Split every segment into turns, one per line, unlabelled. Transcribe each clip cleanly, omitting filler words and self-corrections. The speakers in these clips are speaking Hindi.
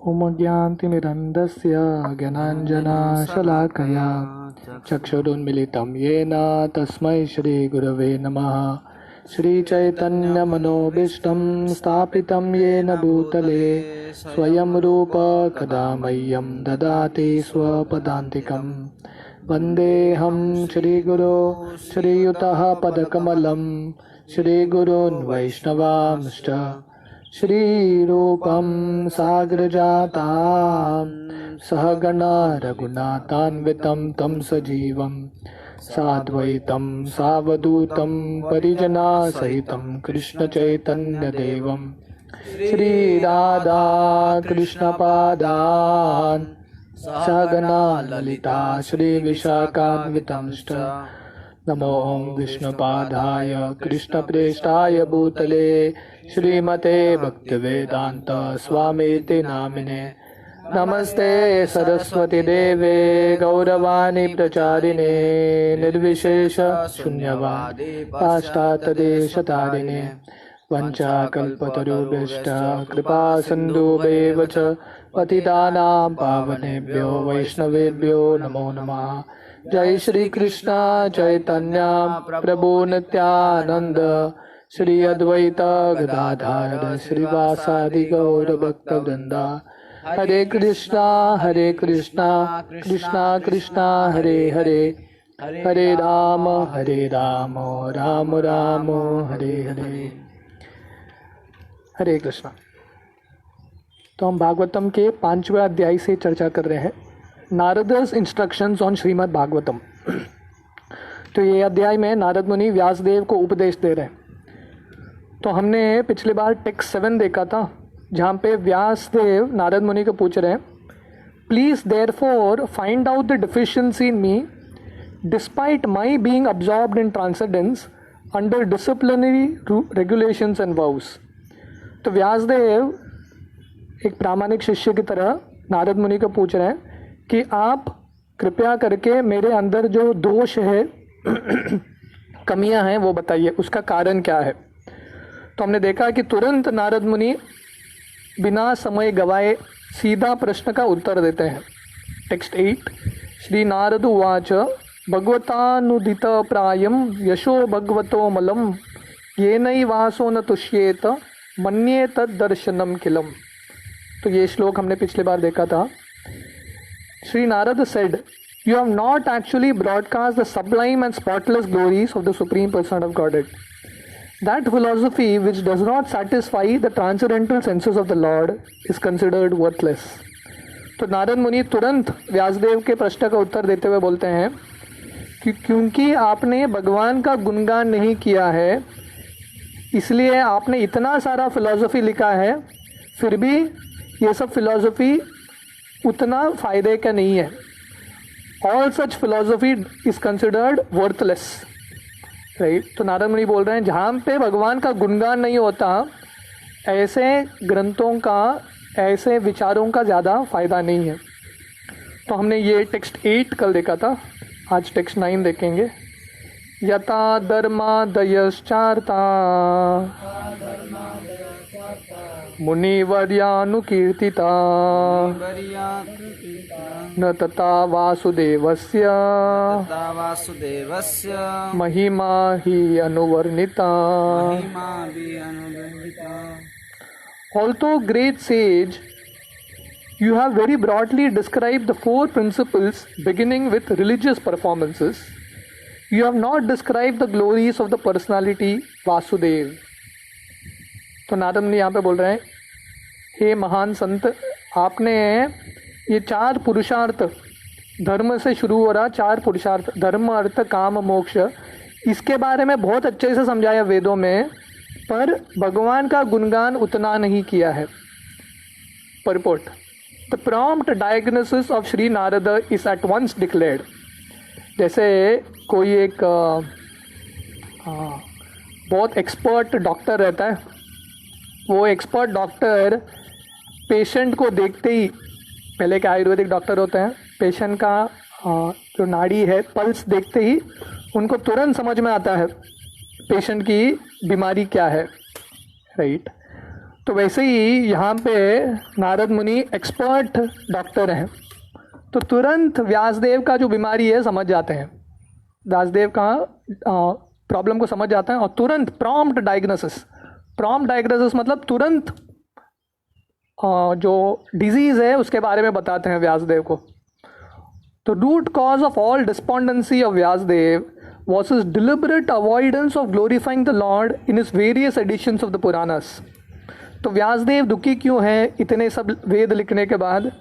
उमज्ञान्तिमिरन्दस्य ज्ञानाञ्जनशलाकया चक्षुरुन्मिलितं येन तस्मै श्रीगुरवे नमः। श्रीचैतन्यमनोभीष्टं स्थापितं येन भूतले स्वयं रूप कदा मह्यं ददाति स्वपदान्तिकं। वन्देऽहं श्रीगुरो श्रीयुतः पदकमलं श्रीगुरून् वैष्णवांश्च श्रीरूपं साग्रजातां सहगणा रघुनाथान्वितं तं सजीवं साद्वैतं सावधूतं परिजनसहितं कृष्णचैतन्यदेवं श्रीराधा कृष्णपादान् सहगणा ललिता श्रीविशाखान्वितंश्च। नमो विष्णुपादाय कृष्णप्रेष्ठाय भूतले श्रीमते भक्तिवेदांत स्वामीति नामिने। नमस्ते सरस्वती देवे गौरवाणी प्रचारिणे निर्विशेष शून्यवादी पाश्चात्यदेशतारिणे। वंचाकल्पतरुभ्यश्च कृपा सिन्धुभ्येव च पतितानां पावनेभ्यो वैष्णवेभ्यो नमो नमः। जय श्री कृष्ण चैतन्य प्रभु नित्यानंद श्री अद्वैत गदाधर श्रीवासादि गौर भक्त वृंदा। हरे कृष्णा कृष्णा कृष्णा हरे हरे हरे राम राम राम हरे हरे। हरे कृष्णा। तो हम भागवतम के 5वें अध्याय से चर्चा कर रहे हैं, नारद's इंस्ट्रक्शंस ऑन श्रीमद् भागवतम। तो ये अध्याय में नारद मुनि व्यासदेव को उपदेश दे रहे हैं। तो हमने पिछली बार टेक्स्ट 7 देखा था, जहाँ पे व्यासदेव नारद मुनि को पूछ रहे हैं, please therefore find out the deficiency in me despite my being absorbed in transcendence under disciplinary regulations and vows. तो व्यासदेव एक प्रामाणिक शिष्य की तरह नारद मुनि को पूछ रहे हैं कि आप कृपया करके मेरे अंदर जो दोष है कमियां हैं वो बताइए, उसका कारण क्या है। तो हमने देखा कि तुरंत नारद मुनि बिना समय गवाए सीधा प्रश्न का उत्तर देते हैं। टेक्स्ट 8 श्री नारद उवाच भगवतानुदित प्रायम यशो भगवतो मलम येनैवासो न तुष्येत मन्ये तद दर्शनम किलम। तो ये श्लोक हमने पिछली बार देखा था। Sri Narada said, "You have not actually broadcast the sublime and spotless glories of the Supreme Person of Godhead. That philosophy which does not satisfy the transcendental senses of the Lord is considered worthless." तो नारद मुनि तुरंत व्यासदेव के प्रश्न का उत्तर देते हुए बोलते हैं कि क्योंकि आपने भगवान का गुणगान नहीं किया है, इसलिए आपने इतना सारा फिलॉसफी लिखा है, फिर भी ये सब फिलॉसफी उतना फायदे का नहीं है। All such philosophy is considered worthless, right. तो नारद मुनि बोल रहे हैं जहाँ पे भगवान का गुणगान नहीं होता, ऐसे ग्रंथों का, ऐसे विचारों का ज़्यादा फायदा नहीं है। तो हमने ये टेक्स्ट 8 कल देखा था, आज टेक्स्ट 9 देखेंगे। यथा धर्मादयश्चार्ता मुनिवर्यानुकीर्तिता न तथा वासुदेवस्य महिमा हि अनुवर्णिता। Although great sage, you have very broadly described the 4 principles beginning with religious performances. You have not described the glories of the personality Vasudev. तो नारद मुनि यहाँ पे बोल रहे हैं, हे महान संत, आपने ये 4 पुरुषार्थ, धर्म से शुरू हो रहा 4 पुरुषार्थ, धर्म अर्थ काम मोक्ष, इसके बारे में बहुत अच्छे से समझाया वेदों में, पर भगवान का गुणगान उतना नहीं किया है। Purport, the prompt diagnosis of Shri Narada is at once declared. जैसे कोई एक बहुत एक्सपर्ट डॉक्टर रहता है, वो एक्सपर्ट डॉक्टर पेशेंट को देखते ही, पहले के आयुर्वेदिक डॉक्टर होते हैं, पेशेंट का जो नाड़ी है, पल्स देखते ही उनको तुरंत समझ में आता है पेशेंट की बीमारी क्या है, राइट। तो तो वैसे ही यहाँ पे नारद मुनि एक्सपर्ट डॉक्टर हैं, तो तुरंत व्यासदेव का जो बीमारी है समझ जाते हैं, व्यासदेव का प्रॉब्लम को समझ जाते हैं और तुरंत प्रॉम्प्ट डायग्नोसिस मतलब तुरंत जो डिजीज़ है उसके बारे में बताते हैं व्यासदेव को। तो root cause of all despondency of Vyasadeva was his deliberate avoidance of glorifying the Lord in his various editions of the Puranas। तो व्यासदेव दुखी क्यों हैं इतने सब वेद लिखने के बाद?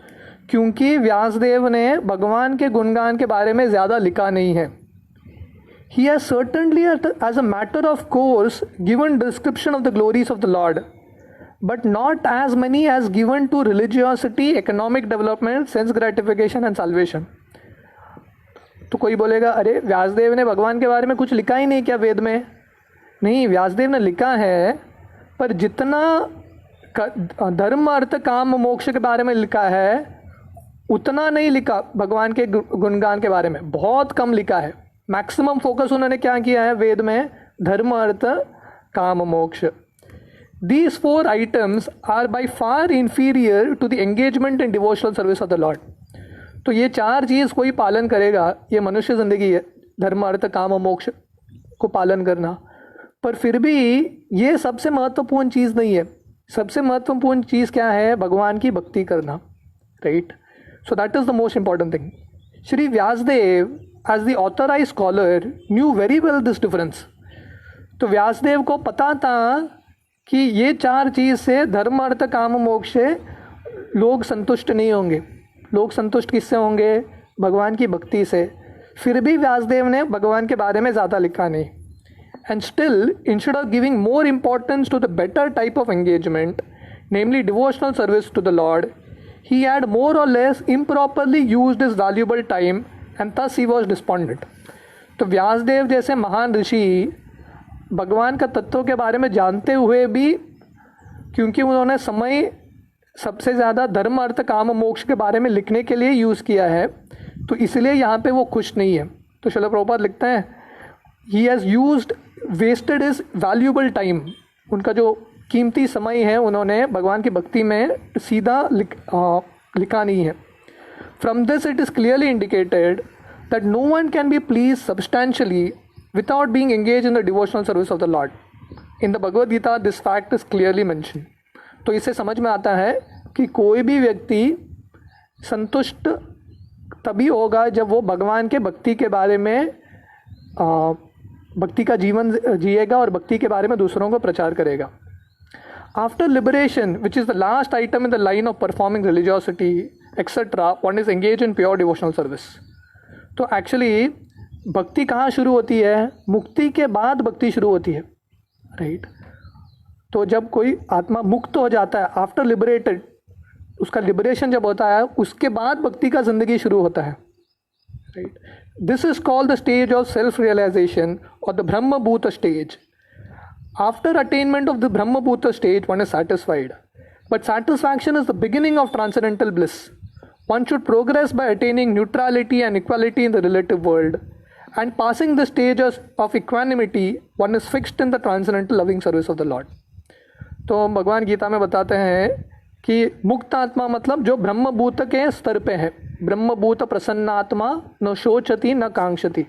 क्योंकि व्यासदेव ने भगवान के गुणगान के बारे में ज़्यादा लिखा नहीं है। He has certainly as a matter of course given description of the glories of the Lord, but not as many as given to religiosity, economic development, sense gratification and salvation। तो कोई बोलेगा अरे व्यासदेव ने भगवान के बारे में कुछ लिखा ही नहीं क्या वेद में? नहीं, व्यासदेव ने लिखा है, पर जितना धर्म अर्थ काम मोक्ष के बारे में लिखा है उतना नहीं लिखा भगवान के गुणगान के बारे में, बहुत कम लिखा है। मैक्सिमम फोकस उन्होंने क्या किया है वेद में? धर्म अर्थ काम मोक्ष। These 4 items are by far inferior to the engagement in devotional service of the Lord। तो ये 4 चीज़ कोई पालन करेगा, ये मनुष्य ज़िंदगी है, धर्म अर्थ काम और मोक्ष को पालन करना, पर फिर भी ये सबसे महत्वपूर्ण चीज़ नहीं है। सबसे महत्वपूर्ण चीज़ क्या है? भगवान की भक्ति करना, right? So that is the most important thing. Shri Vyasadeva as the authorise scholar knew very well this difference. तो व्यासदेव को पता था कि ये 4 चीज़ से धर्म अर्थ काम मोक्ष से लोग संतुष्ट नहीं होंगे। लोग संतुष्ट किससे होंगे? भगवान की भक्ति से। फिर भी व्यासदेव ने भगवान के बारे में ज़्यादा लिखा नहीं। And still instead of giving more importance to the better type of engagement, namely devotional service to the lord, he had more और less improperly used his valuable time and thus he was despondent. तो व्यासदेव जैसे महान ऋषि भगवान का तत्व के बारे में जानते हुए भी, क्योंकि उन्होंने समय सबसे ज़्यादा धर्म अर्थ काम मोक्ष के बारे में लिखने के लिए यूज़ किया है, तो इसलिए यहाँ पे वो खुश नहीं है। तो श्रील प्रभुपाद लिखते हैं he has used wasted his valuable time. उनका जो कीमती समय है उन्होंने भगवान की भक्ति में सीधा लिखा नहीं है। From this it is clearly indicated that no one can be please substantially without being engaged in the devotional service of the Lord। In the Bhagavad Gita, this fact is clearly mentioned। तो इससे समझ में आता है कि कोई भी व्यक्ति संतुष्ट तभी होगा जब वो भगवान के भक्ति के बारे में भक्ति का जीवन जिएगा और भक्ति के बारे में दूसरों को प्रचार करेगा। After liberation, which is the last item in the line of performing religiosity, etc., one is engaged in pure devotional service। तो एक्चुअली भक्ति कहाँ शुरू होती है? मुक्ति के बाद भक्ति शुरू होती है, राइट? तो जब कोई आत्मा मुक्त हो जाता है, आफ्टर लिबरेटेड, उसका लिबरेशन जब होता है, उसके बाद भक्ति का जिंदगी शुरू होता है, right? This is called the stage of self realisation और the brahmabhuta stage. After attainment of the brahmabhuta stage one is satisfied, but satisfaction is the beginning of transcendental bliss. One should progress by attaining neutrality and equality in the relative world, and passing the stages of equanimity one is fixed in the transcendental loving service of the Lord। तो भगवान गीता में बताते हैं कि मुक्त आत्मा मतलब जो ब्रह्मभूत के स्तर पे है, ब्रह्मभूत प्रसन्नात्मा न शोचति न कांक्षति।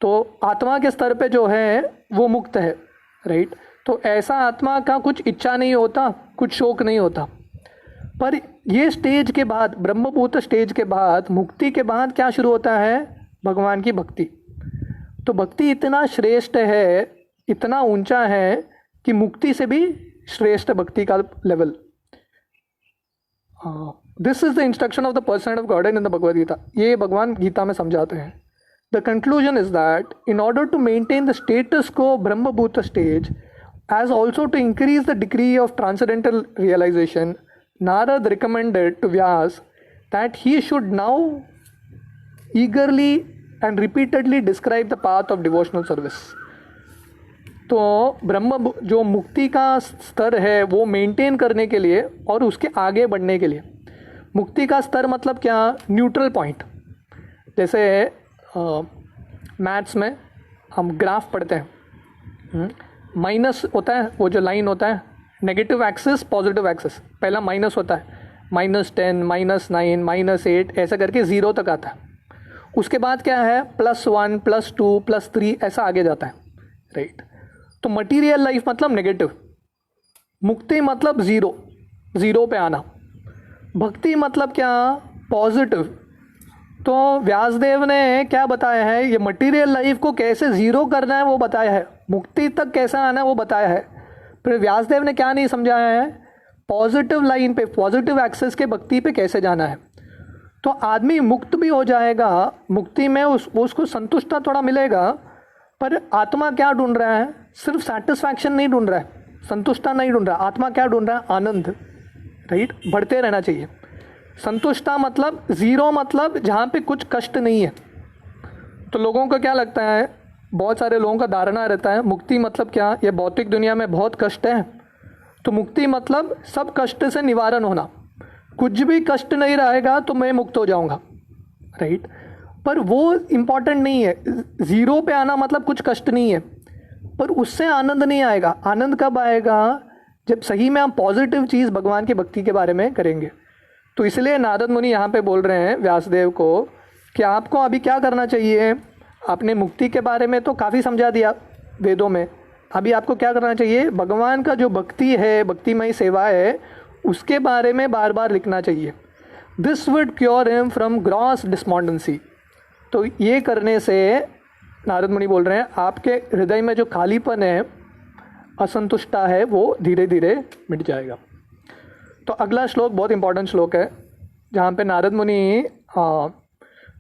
तो आत्मा के स्तर पे जो है वो मुक्त है, राइट? तो ऐसा आत्मा का कुछ इच्छा नहीं होता, कुछ शोक नहीं होता। पर ये स्टेज के बाद, ब्रह्मभूत स्टेज के बाद, मुक्ति के बाद क्या शुरू होता है? भगवान की भक्ति। तो भक्ति इतना श्रेष्ठ है, इतना ऊंचा है कि मुक्ति से भी श्रेष्ठ भक्ति का level. This is the instruction of the person of God in the Bhagavad Gita. ये भगवान गीता में समझाते हैं। The conclusion is that in order to maintain the status quo brahmabhuta stage as also to increase the degree of transcendental realisation, Narada recommended to Vyasa that he should now eagerly and repeatedly describe the path of devotional service। तो ब्रह्म जो मुक्ति का स्तर है वो मेंटेन करने के लिए और उसके आगे बढ़ने के लिए, मुक्ति का स्तर मतलब क्या? Neutral point. जैसे मैथ्स में हम ग्राफ पढ़ते हैं, माइनस होता है, वो जो लाइन होता है नेगेटिव एक्सिस, पॉजिटिव एक्सिस। पहला माइनस होता है, -10, -9, -8 ऐसा करके 0 तक आता है। उसके बाद क्या है, +1, +2, +3 ऐसा आगे जाता है, राइट। तो मटीरियल लाइफ मतलब नेगेटिव, मुक्ति मतलब ज़ीरो पे आना, भक्ति मतलब क्या, पॉजिटिव। तो व्यासदेव ने क्या बताया है, ये मटीरियल लाइफ को कैसे ज़ीरो करना है वो बताया है, मुक्ति तक कैसा आना है वो बताया है। फिर व्यासदेव ने क्या नहीं समझाया है, पॉजिटिव लाइन पे, पॉजिटिव एक्सेस के भक्ति पे कैसे जाना है। तो आदमी मुक्त भी हो जाएगा, मुक्ति में उसको संतुष्टता थोड़ा मिलेगा, पर आत्मा क्या ढूंढ रहा है, सिर्फ सेटिस्फैक्शन नहीं ढूंढ रहा है, संतुष्टता नहीं ढूंढ रहा, आत्मा क्या ढूंढ रहा है, आनंद, राइट। बढ़ते रहना चाहिए। संतुष्टता मतलब ज़ीरो, मतलब जहाँ पे कुछ कष्ट नहीं है। तो लोगों को क्या लगता है, बहुत सारे लोगों का धारणा रहता है मुक्ति मतलब क्या, ये भौतिक दुनिया में बहुत कष्ट है, तो मुक्ति मतलब सब कष्ट से निवारण होना, कुछ भी कष्ट नहीं रहेगा तो मैं मुक्त हो जाऊंगा, राइट। पर वो इम्पॉर्टेंट नहीं है। ज़ीरो पे आना मतलब कुछ कष्ट नहीं है, पर उससे आनंद नहीं आएगा। आनंद कब आएगा, जब सही में हम पॉजिटिव चीज़ भगवान की भक्ति के बारे में करेंगे। तो इसलिए नारद मुनि यहाँ पे बोल रहे हैं व्यासदेव को कि आपको अभी क्या करना चाहिए। आपने मुक्ति के बारे में तो काफ़ी समझा दिया वेदों में, अभी आपको क्या करना चाहिए, भगवान का जो भक्ति है, भक्तिमय सेवा है, उसके बारे में बार बार लिखना चाहिए। This would cure him from gross despondency. तो ये करने से नारद मुनि बोल रहे हैं आपके हृदय में जो खालीपन है, असंतुष्टता है, वो धीरे धीरे मिट जाएगा। तो अगला श्लोक बहुत इंपॉर्टेंट श्लोक है, जहाँ पे नारद मुनि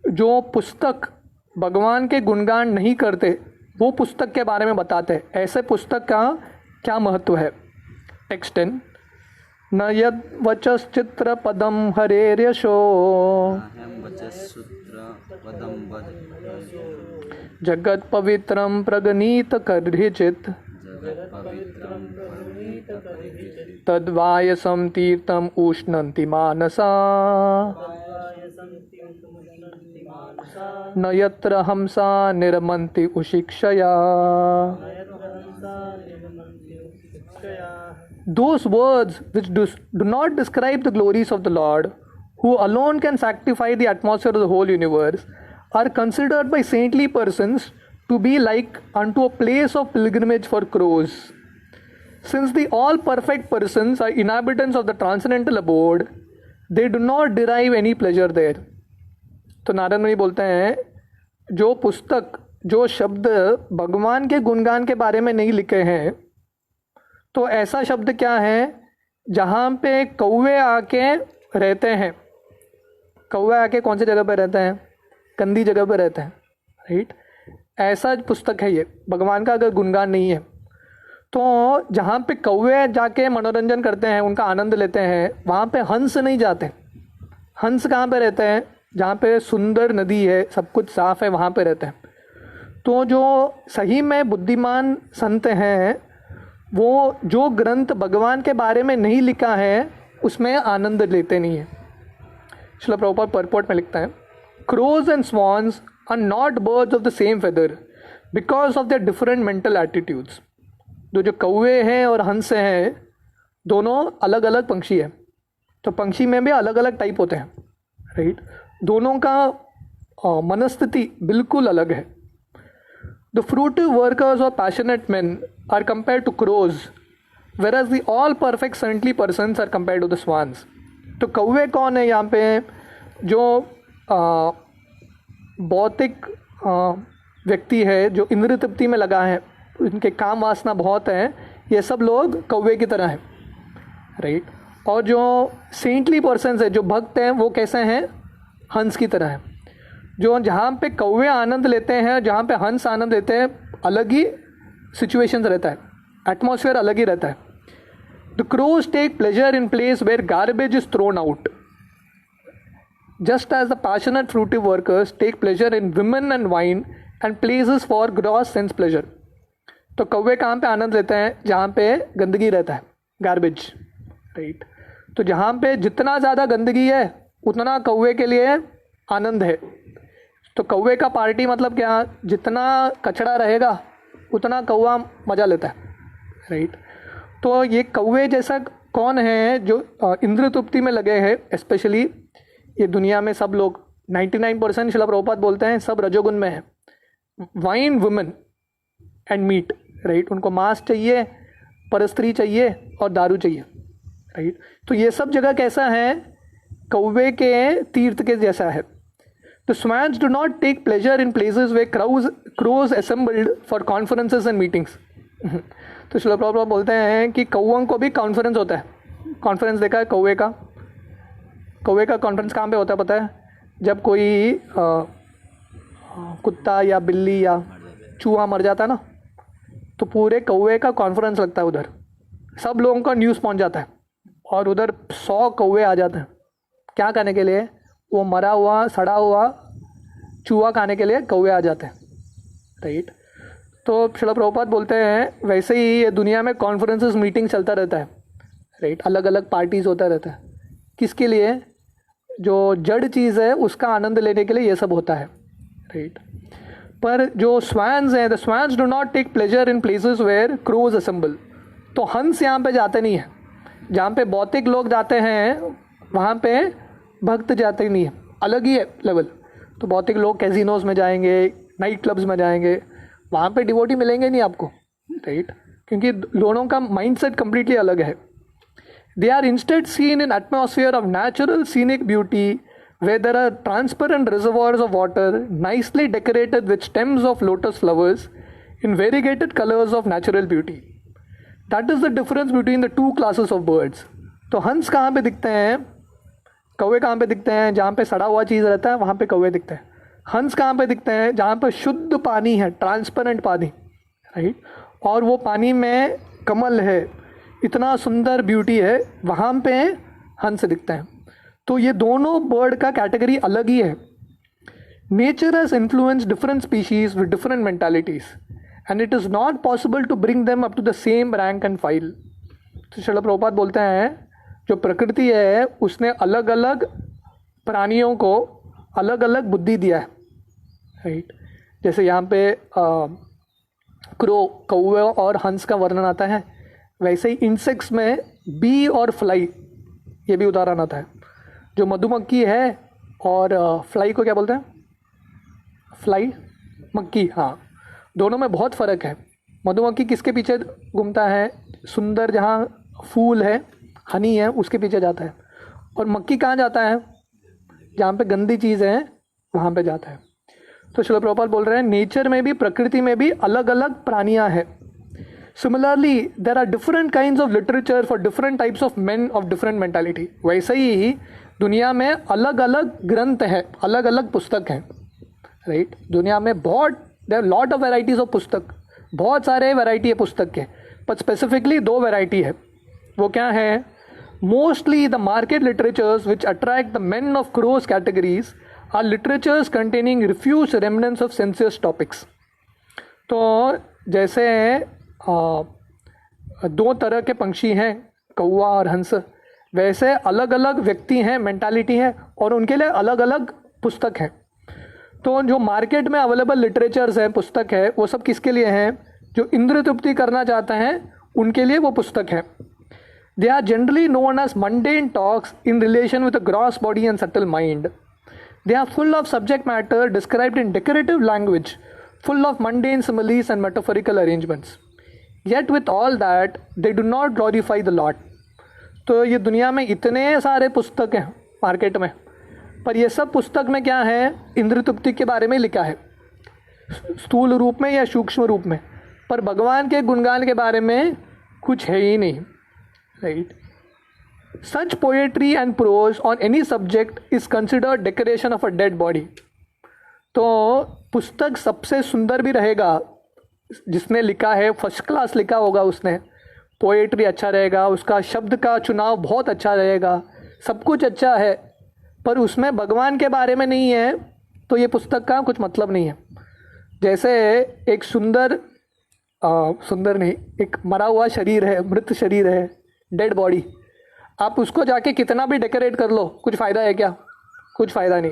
जो पुस्तक भगवान के गुणगान नहीं करते वो पुस्तक के बारे में बताते हैं, ऐसे पुस्तक का क्या महत्व है। टेक्स्ट 10, न यद वचश्चित्र पदम हरेर्यशो जगत पवित्रम प्रगनीत कर्हिचित तद्वायसम तीर्थम उष्णन्ति मानसा न यत्र हंसा निर्मन्ति उशिक्षया। Those words which do not describe the glories of the Lord, who alone can sanctify the atmosphere of the whole universe, are considered by saintly persons to be like unto a place of pilgrimage for crows. Since the all perfect persons are inhabitants of the transcendental abode, they do not derive any pleasure there. तो नारद मुनि बोलते हैं जो पुस्तक, जो शब्द भगवान के गुणगान के बारे में नहीं लिखे हैं, तो ऐसा शब्द क्या है, जहाँ पे कौवे आके रहते हैं। कौवे आके कौन सी जगह पे रहते हैं, गंदी जगह पे रहते हैं, राइट। ऐसा पुस्तक है ये, भगवान का अगर गुणगान नहीं है। तो जहाँ पे कौवे जाके मनोरंजन करते हैं, उनका आनंद लेते हैं, वहाँ पे हंस नहीं जाते। हंस कहाँ पे रहते हैं, जहाँ पे सुंदर नदी है, सब कुछ साफ है, वहाँ पे रहते हैं। तो जो सही में बुद्धिमान संत हैं, वो जो ग्रंथ भगवान के बारे में नहीं लिखा है उसमें आनंद लेते नहीं है। श्रील प्रभुपाद परपोर्ट में लिखता है, crows and swans are not birds of the same feather because of their different mental attitudes. जो कौवे हैं और हंस हैं, दोनों अलग अलग पंक्षी हैं। तो पंक्षी में भी अलग अलग टाइप होते हैं, राइट। दोनों का मनस्थिति बिल्कुल अलग है। The fruitive workers or passionate men are compared to crows, whereas the all perfect saintly persons are compared to the swans. तो कौवे कौन है यहाँ पे, जो भौतिक व्यक्ति है, जो इंद्र तृप्ति में लगा है, उनके काम वासना बहुत है, ये सब लोग कौवे की तरह हैं, राइट। और जो सेंटली पर्सन्स है, जो भक्त हैं, वो कैसे हैं, हंस की तरह हैं। जो जहाँ पे कौवे आनंद लेते हैं, जहाँ पे हंस आनंद लेते हैं, अलग ही सिचुएशंस रहता है, एटमॉस्फेयर अलग ही रहता है। The crows take pleasure in place where garbage is thrown out, just as the passionate fruitive workers take pleasure in women and wine and places for gross sense pleasure. तो कौवे कहाँ पे आनंद लेते हैं, जहाँ पे गंदगी रहता है, गार्बेज, राइट। तो जहाँ पे जितना ज़्यादा गंदगी है उतना कौवे के लिए आनंद है। तो कौवे का पार्टी मतलब क्या, जितना कचरा रहेगा उतना कौवा मज़ा लेता है, राइट। तो ये कौवे जैसा कौन है जो इंद्र तृप्ति में लगे हैं, स्पेशली ये दुनिया में सब लोग 99% शिला प्रभुपाद बोलते हैं सब रजोगुण में है। Wine, women and meat, right. उनको मांस चाहिए, परस्त्री चाहिए और दारू चाहिए, राइट। तो ये सब जगह कैसा है, कौवे के तीर्थ के जैसा है। The swans do not take pleasure in places where crows assembled for conferences and meetings. तो श्रील प्रभुपाद बोलते हैं कि कौवों को भी कॉन्फ्रेंस होता है। कॉन्फ्रेंस देखा है कौवे का? कौवे का कॉन्फ्रेंस कहाँ पे होता है पता है? जब कोई कुत्ता या बिल्ली या चूहा मर जाता है ना, तो पूरे कौवे का कॉन्फ्रेंस लगता है उधर, सब लोगों का न्यूज़ पहुंच जाता है और उधर 100 कौवे आ जाते हैं। क्या करने के लिए? वो मरा हुआ सड़ा हुआ चूहा खाने के लिए कौवे आ जाते हैं, राइट। तो श्रील प्रभुपाद बोलते हैं वैसे ही ये दुनिया में कॉन्फ्रेंसेस मीटिंग चलता रहता है, राइट। अलग अलग पार्टीज होता रहता है। किसके लिए? जो जड़ चीज़ है उसका आनंद लेने के लिए ये सब होता है, राइट। पर जो स्वैन्स हैं, the swans do not take pleasure in places where crows assemble. तो हंस यहाँ पे जाते नहीं हैं। जहाँ पे भौतिक लोग जाते हैं वहाँ पे भक्त जाते ही नहीं है, अलग ही है लेवल। तो भौतिक लोग कैसीनोज में जाएंगे, नाइट क्लब्स में जाएंगे, वहाँ पे डिवोटी मिलेंगे नहीं आपको, राइट। क्योंकि दोनों का माइंडसेट कम्प्लीटली अलग है। They are instead seen in atmosphere of natural scenic beauty where there are transparent reservoirs of water nicely decorated with stems of lotus flowers in variegated colors of natural beauty. That is the difference between the two classes of birds. तो हंस कहाँ पे दिखते हैं, कौवे कहाँ पे दिखते हैं? जहाँ पे सड़ा हुआ चीज़ रहता है वहाँ पे कौवे दिखते हैं। हंस कहाँ पे दिखते हैं? जहाँ पे शुद्ध पानी है, ट्रांसपेरेंट पानी, राइट। और वो पानी में कमल है, इतना सुंदर ब्यूटी है, वहाँ पे हंस दिखते हैं। तो ये दोनों बर्ड का कैटेगरी अलग ही है। Nature has influence different species with different mentalities and it is not possible to bring them up to the same rank and file. तो श्रील प्रभुपाद बोलते हैं जो प्रकृति है उसने अलग अलग प्राणियों को अलग अलग बुद्धि दिया है, राइट। जैसे यहाँ पे क्रो, कौवे और हंस का वर्णन आता है, वैसे ही इंसेक्ट्स में बी और फ्लाई ये भी उदाहरण आता है। जो मधुमक्खी है और फ्लाई को क्या बोलते हैं? फ्लाई, मक्खी, हाँ, दोनों में बहुत फ़र्क है। मधुमक्खी किसके पीछे घूमता है? सुंदर जहाँ फूल है, हनी है, उसके पीछे जाता है। और मक्खी कहाँ जाता है? जहाँ पे गंदी चीज़ है वहाँ पे जाता है। तो श्रील प्रभुपाद बोल रहे हैं नेचर में भी, प्रकृति में भी अलग अलग प्राणियाँ हैं। Similarly there are different kinds of literature for different types of men of different mentality. वैसे ही दुनिया में अलग अलग ग्रंथ है, अलग अलग पुस्तक हैं, राइट। दुनिया में बहुत there lot of varieties of पुस्तक, बहुत सारे वैरायटी है पुस्तक के, पर स्पेसिफिकली 2 वैरायटी है। वो क्या है? Mostly the market literatures which attract the men of crows categories are literatures containing refuse remnants of sensuous topics. तो जैसे 2 तरह के पंक्षी हैं, कौवा और हंस, वैसे अलग अलग व्यक्ति हैं, मेंटालिटी है, और उनके लिए अलग अलग पुस्तक हैं। तो जो मार्केट में अवेलेबल लिटरेचर्स हैं, पुस्तक है, वो सब किसके लिए हैं? जो इंद्र तृप्ति करना चाहते हैं उनके लिए वो पुस्तक है। They are generally known as mundane talks in relation with the gross body and subtle mind. They are full of subject matter described in decorative language, full of mundane similes and metaphorical arrangements. Yet with all that they do not glorify the Lord. तो ये दुनिया में इतने सारे पुस्तक हैं मार्केट में, पर ये सब पुस्तक में क्या है? इंद्र तृप्ति के बारे में लिखा है, स्थूल रूप में या सूक्ष्म रूप में, पर भगवान के गुणगान के बारे में कुछ है ही नहीं, right. Such poetry and prose on any subject is considered decoration of a dead body. तो पुस्तक सबसे सुंदर भी रहेगा, जिसने लिखा है फर्स्ट क्लास लिखा होगा उसने, पोएट्री अच्छा रहेगा, उसका शब्द का चुनाव बहुत अच्छा रहेगा, सब कुछ अच्छा है, पर उसमें भगवान के बारे में नहीं है, तो ये पुस्तक का कुछ मतलब नहीं है। जैसे एक सुंदर नहीं, एक मरा हुआ शरीर है, मृत शरीर है, डेड बॉडी, आप उसको जाके कितना भी डेकोरेट कर लो, कुछ फ़ायदा है क्या? कुछ फ़ायदा नहीं।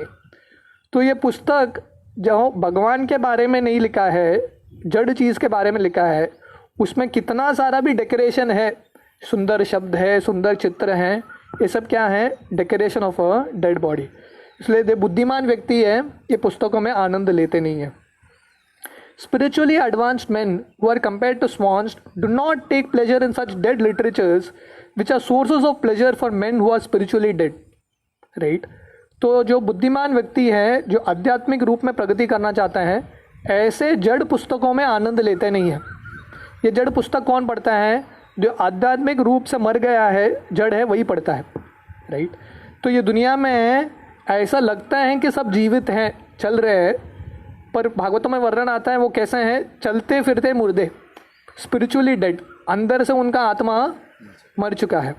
तो ये पुस्तक जो भगवान के बारे में नहीं लिखा है, जड़ चीज़ के बारे में लिखा है, उसमें कितना सारा भी डेकोरेशन है, सुंदर शब्द है, सुंदर चित्र हैं, ये सब क्या है? Decoration of a dead body. इसलिए जो बुद्धिमान व्यक्ति है ये पुस्तकों में आनंद लेते नहीं है। Spiritually advanced men who are compared to swans do not take pleasure in such dead literatures which are sources of pleasure for men who are spiritually dead. Right? तो जो बुद्धिमान व्यक्ति है, जो आध्यात्मिक रूप में प्रगति करना चाहता है, ऐसे जड़ पुस्तकों में आनंद लेते नहीं है। ये जड़ पुस्तक कौन पढ़ता है? जो आध्यात्मिक रूप से मर गया है, जड़ है, वही पढ़ता है। राइट? तो ये दुनिया में ऐसा लगता है कि सब जीवित हैं, चल रहे हैं, पर भागवतों में वर्णन आता है वो कैसे हैं? चलते फिरते मुर्दे, स्पिरिचुअली डेड, अंदर से उनका आत्मा मर चुका है।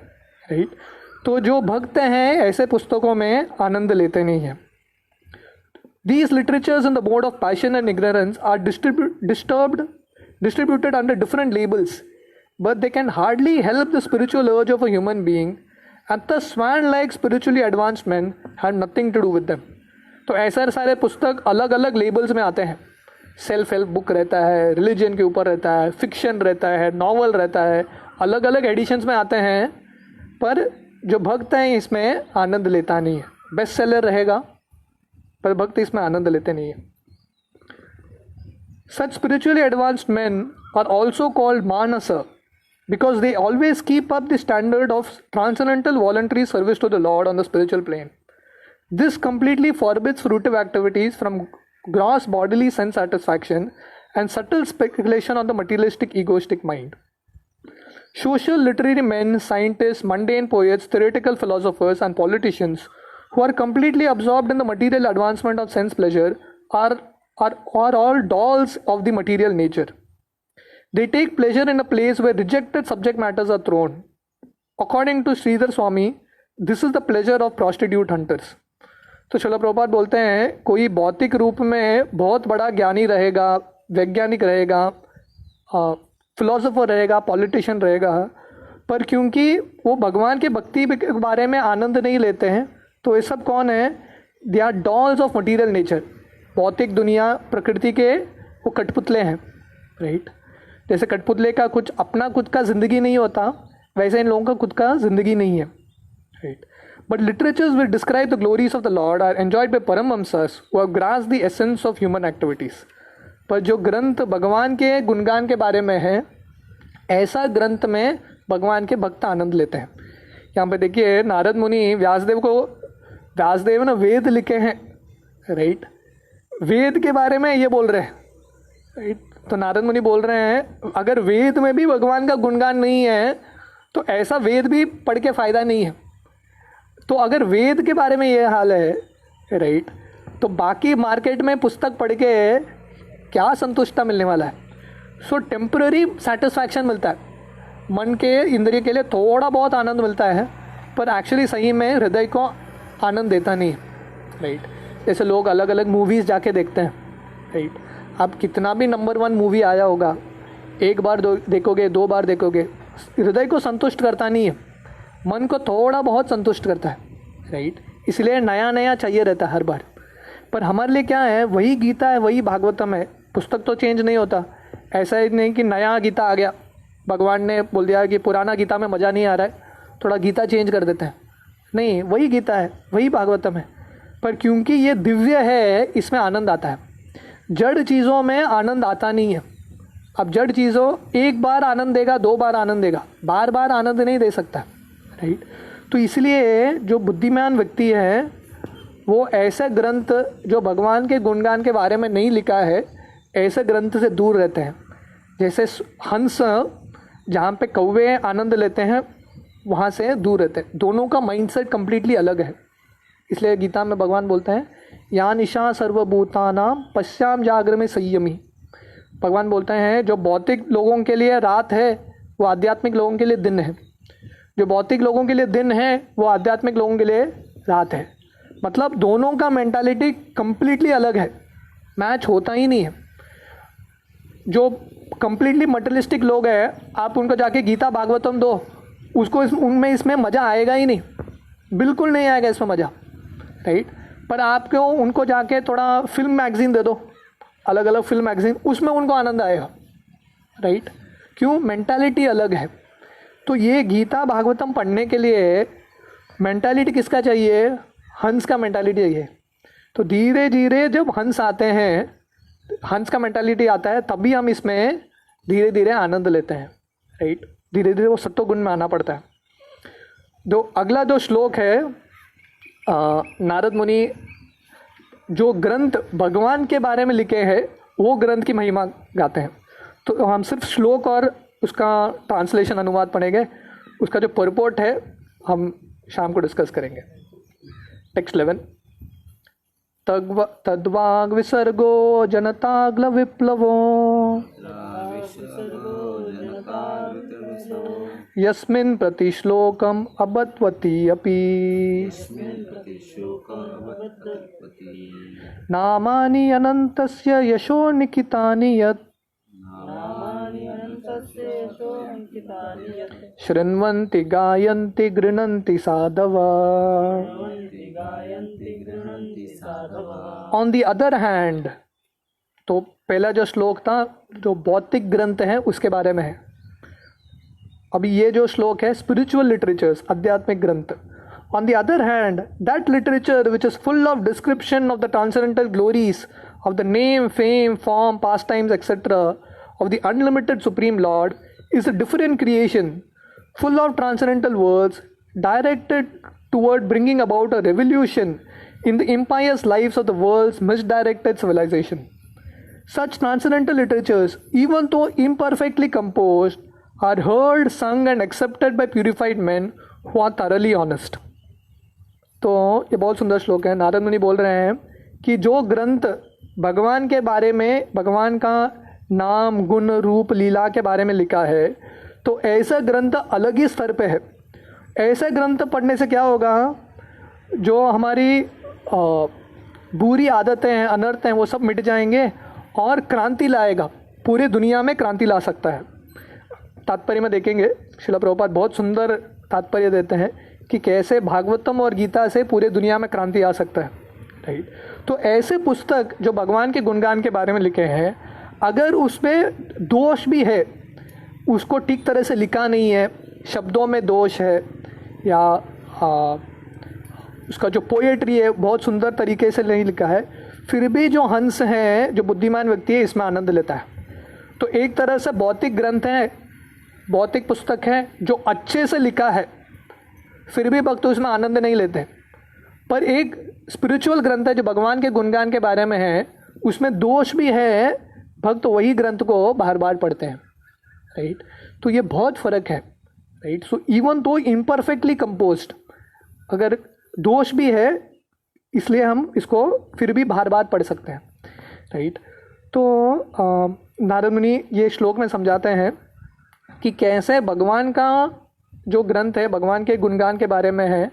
राइट? तो जो भक्त हैं ऐसे पुस्तकों में आनंद लेते नहीं हैं। These literatures in the mode of passion and ignorance are distributed under different labels, but they can hardly help the spiritual urge of a human being, and the swan-like spiritually advanced men have nothing to do with them. तो ऐसे सारे पुस्तक अलग अलग लेबल्स में आते हैं। सेल्फ हेल्प बुक रहता है, रिलीजन के ऊपर रहता है, फिक्शन रहता है, नॉवल रहता है, अलग अलग एडिशंस में आते हैं, पर जो भक्त हैं इसमें आनंद लेता नहीं है। बेस्ट सेलर रहेगा पर भक्त इसमें आनंद लेते नहीं है। Such spiritually advanced men are also called manasa because they always keep up the standard of transcendental voluntary service to the Lord on the spiritual plane. This completely forbids fruitive activities from gross bodily sense satisfaction and subtle speculation on the materialistic egoistic mind. Social, literary men, scientists, mundane poets, theoretical philosophers, and politicians who are completely absorbed in the material advancement of sense pleasure are all dolls of the material nature. They take pleasure in a place where rejected subject matters are thrown. According to Sridhar Swami, this is the pleasure of prostitute hunters. तो श्रील प्रभुपाद बोलते हैं कोई भौतिक रूप में बहुत बड़ा ज्ञानी रहेगा, वैज्ञानिक रहेगा, फिलोसोफर रहेगा, पॉलिटिशियन रहेगा, पर क्योंकि वो भगवान के भक्ति के बारे में आनंद नहीं लेते हैं, तो ये सब कौन है? They are dolls of material nature. भौतिक दुनिया, प्रकृति के वो कठपुतले हैं। राइट? जैसे कठपुतले का कुछ अपना खुद का ज़िंदगी नहीं होता, वैसे इन लोगों का खुद का ज़िंदगी नहीं है। Right? But literatures which describe the glories of the Lord are enjoyed by Paramhamsas who have grasped the essence of human activities. पर जो ग्रंथ भगवान के गुणगान के बारे में है, ऐसा ग्रंथ में भगवान के भक्त आनंद लेते हैं। यहाँ पे देखिए नारद मुनि व्यासदेव ने वेद लिखे हैं। राइट? वेद के बारे में ये बोल रहे हैं। राइट? तो नारद मुनि बोल रहे हैं अगर वेद में भी भगवान का गुणगान नहीं है तो ऐसा वेद भी पढ़ के फ़ायदा नहीं है। तो अगर वेद के बारे में ये हाल है, राइट, तो बाकी मार्केट में पुस्तक पढ़ के क्या संतुष्टता मिलने वाला है? सो टेम्पररी सेटिस्फैक्शन मिलता है, मन के इंद्रिय के लिए थोड़ा बहुत आनंद मिलता है, पर एक्चुअली सही में हृदय को आनंद देता नहीं। राइट? जैसे लोग अलग अलग मूवीज़ जाके देखते हैं। राइट? आप कितना भी नंबर 1 मूवी आया होगा, एक बार देखोगे, 2 बार देखोगे, हृदय को संतुष्ट करता नहीं है, मन को थोड़ा बहुत संतुष्ट करता है। राइट? इसलिए नया नया चाहिए रहता है हर बार। पर हमारे लिए क्या है? वही गीता है, वही भागवतम है, पुस्तक तो चेंज नहीं होता। ऐसा ही नहीं कि नया गीता आ गया, भगवान ने बोल दिया कि पुराना गीता में मज़ा नहीं आ रहा है, थोड़ा गीता चेंज कर देते हैं। नहीं, वही गीता है, वही भागवतम है, पर क्योंकि ये दिव्य है इसमें आनंद आता है। जड़ चीज़ों में आनंद आता नहीं है। अब जड़ चीज़ों एक बार आनंद देगा, 2 बार आनंद देगा, बार बार आनंद नहीं दे सकता। राइट? तो इसलिए जो बुद्धिमान व्यक्ति है वो ऐसे ग्रंथ जो भगवान के गुणगान के बारे में नहीं लिखा है, ऐसे ग्रंथ से दूर रहते हैं। जैसे हंस जहाँ पे कौवे आनंद लेते हैं वहाँ से दूर रहते हैं। दोनों का माइंडसेट कम्प्लीटली अलग है। इसलिए गीता में भगवान बोलते हैं या निशा सर्वभूतानाम पश्याम जाग्रमे संयमी। भगवान बोलते हैं जो भौतिक लोगों के लिए रात है वो आध्यात्मिक लोगों के लिए दिन है, जो भौतिक लोगों के लिए दिन है वो आध्यात्मिक लोगों के लिए रात है। मतलब दोनों का मेंटालिटी कम्प्लीटली अलग है, मैच होता ही नहीं है। जो कम्प्लीटली मटेरियलिस्टिक लोग हैं, आप उनको जाके गीता भागवतम दो, उसको उनमें इसमें मज़ा आएगा ही नहीं, बिल्कुल नहीं आएगा इसमें मज़ा। राइट? पर आपको उनको जाके थोड़ा फिल्म मैगज़ीन दे दो, अलग अलग फिल्म मैगज़ीन, उसमें उनको आनंद आएगा। राइट? क्यों? मेंटालिटी अलग है। तो ये गीता भागवतम पढ़ने के लिए मेंटालिटी किसका चाहिए? हंस का मेंटालिटी चाहिए। तो धीरे धीरे जब हंस आते हैं, हंस का मेंटालिटी आता है, तभी हम इसमें धीरे धीरे आनंद लेते हैं, राइट। धीरे धीरे वो सत्व गुण में आना पड़ता है। अगला जो श्लोक है, नारद मुनि जो ग्रंथ भगवान के बारे में लिखे हैं वो ग्रंथ की महिमा गाते हैं। तो हम सिर्फ श्लोक और उसका ट्रांसलेशन अनुवाद पढ़ेंगे, उसका जो परपोर्ट है हम शाम को डिस्कस करेंगे। टेक्स्ट 11। तद्वाग विसर्गो जनताग्ल विप्लवो यस्मिन् प्रति श्लोकम अबत्वती अपि नामानि अनन्तस्य यशो निकितानि यत् शृण्वन्ति गायन्ति गृह्णन्ति साधवा। ऑन द अदर हैंड, तो पहला जो श्लोक था जो भौतिक ग्रंथ है उसके बारे में है। अभी ये जो श्लोक है स्पिरिचुअल लिटरेचर्स, आध्यात्मिक ग्रंथ। On the other hand, that literature which is full of description of the transcendental glories of the name, fame, form, pastimes etcetera of the unlimited Supreme Lord is a different creation, full of transcendental words, directed toward bringing about a revolution in the impious lives of the world's misdirected civilization. Such transcendental literatures, even though imperfectly composed, are heard, sung and accepted by purified men who are thoroughly honest. तो ये बहुत सुंदर श्लोक है। नारद मुनि बोल रहे हैं कि जो ग्रंथ भगवान के बारे में, भगवान का नाम, गुण, रूप, लीला के बारे में लिखा है, तो ऐसा ग्रंथ अलग ही स्तर पे है। ऐसे ग्रंथ पढ़ने से क्या होगा? जो हमारी बुरी आदतें हैं, अनर्थ हैं, वो सब मिट जाएंगे और क्रांति लाएगा, पूरे दुनिया में क्रांति ला सकता है। तात्पर्य में देखेंगे, श्रील प्रभुपाद बहुत सुंदर तात्पर्य देते हैं कि कैसे भागवतम और गीता से पूरे दुनिया में क्रांति आ सकता है, राइट। तो ऐसे पुस्तक जो भगवान के गुणगान के बारे में लिखे हैं, अगर उसमें दोष भी है, उसको ठीक तरह से लिखा नहीं है, शब्दों में दोष है, या उसका जो पोएट्री है बहुत सुंदर तरीके से नहीं लिखा है, फिर भी जो हंस है, जो बुद्धिमान व्यक्ति है, इसमें आनंद लेता है। तो एक तरह से भौतिक ग्रंथ है, भौतिक पुस्तक है जो अच्छे से लिखा है, फिर भी भक्त उसमें आनंद नहीं लेते। पर एक स्पिरिचुअल ग्रंथ है जो भगवान के गुणगान के बारे में है, उसमें दोष भी है, भक्त वही ग्रंथ को बार बार पढ़ते हैं, राइट। तो ये बहुत फ़र्क है, right. So even though imperfectly composed, अगर दोष भी है, इसलिए हम इसको फिर भी बार बार पढ़ सकते हैं, राइट। तो नारद मुनि ये श्लोक में समझाते हैं कि कैसे भगवान का जो ग्रंथ है, भगवान के गुणगान के बारे में है,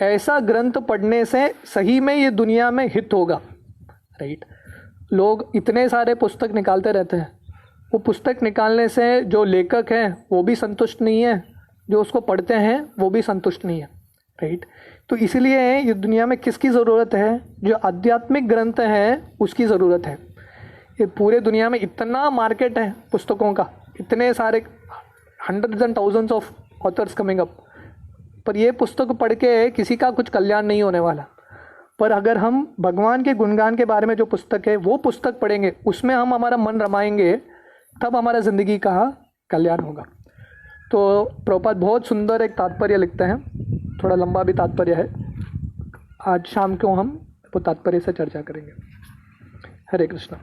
ऐसा ग्रंथ पढ़ने से सही में ये दुनिया में हित होगा, राइट। लोग इतने सारे पुस्तक निकालते रहते हैं, वो पुस्तक निकालने से जो लेखक हैं वो भी संतुष्ट नहीं है, जो उसको पढ़ते हैं वो भी संतुष्ट नहीं है, राइट। तो इसीलिए ये दुनिया में किसकी ज़रूरत है? जो आध्यात्मिक ग्रंथ हैं उसकी ज़रूरत है। ये पूरे दुनिया में इतना मार्केट है पुस्तकों का, इतने सारे hundreds and thousands of authors coming up, पर ये पुस्तक पढ़ के किसी का कुछ कल्याण नहीं होने वाला। पर अगर हम भगवान के गुणगान के बारे में जो पुस्तक है वो पुस्तक पढ़ेंगे, उसमें हम हमारा मन रमाएंगे, तब हमारा ज़िंदगी का कल्याण होगा। तो प्रभुपाद बहुत सुंदर एक तात्पर्य लिखते हैं, थोड़ा लंबा भी तात्पर्य है। आज शाम को हम वो तात्पर्य से चर्चा करेंगे। हरे कृष्णा।